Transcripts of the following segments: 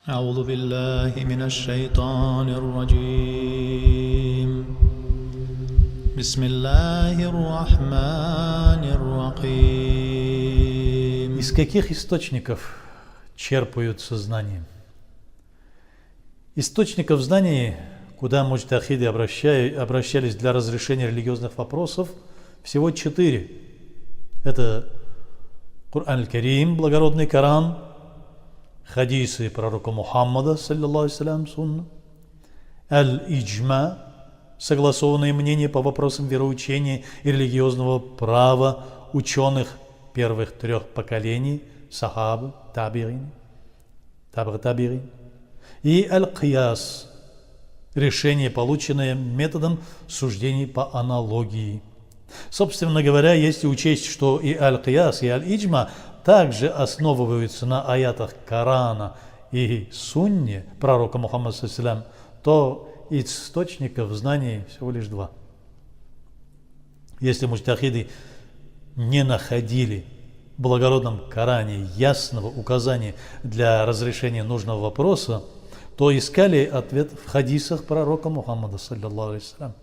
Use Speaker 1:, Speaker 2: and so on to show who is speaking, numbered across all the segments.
Speaker 1: أعوذ بالله من الشيطان الرجيم بسم الله الرحمن الرحيم.
Speaker 2: Из каких источников черпаются знания? Источников знаний, куда муджтахиды обращались для разрешения религиозных вопросов, всего 4. Это Коран аль-Карим, благородный Коран, хадисы пророка Мухаммада, саллиллаху алейхи сунна, аль-Иджма, согласованные мнения по вопросам вероучения и религиозного права ученых первых 3 поколений, сахабы, табиин, и аль-Кияс, решение, полученное методом суждений по аналогии. Собственно говоря, если учесть, что и аль-Кияс, и аль-Иджма также основываются на аятах Корана и Сунне пророка Мухаммада, саллиллаху, то источников знаний всего лишь 2. Если муджтахиды не находили в благородном Коране ясного указания для разрешения нужного вопроса, то искали ответ в хадисах пророка Мухаммада, саллиллаху алейхи.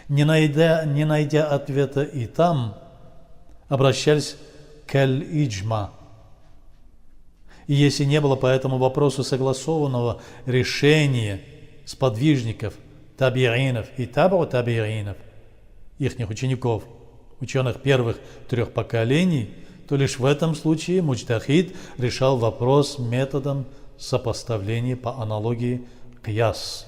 Speaker 2: Не найдя ответа и там, обращались к аль-Иджма. И если не было по этому вопросу согласованного решения сподвижников, табиинов и табиинов, ихних учеников, ученых первых 3 поколений, то лишь в этом случае муджтахид решал вопрос методом сопоставления по аналогии кияс.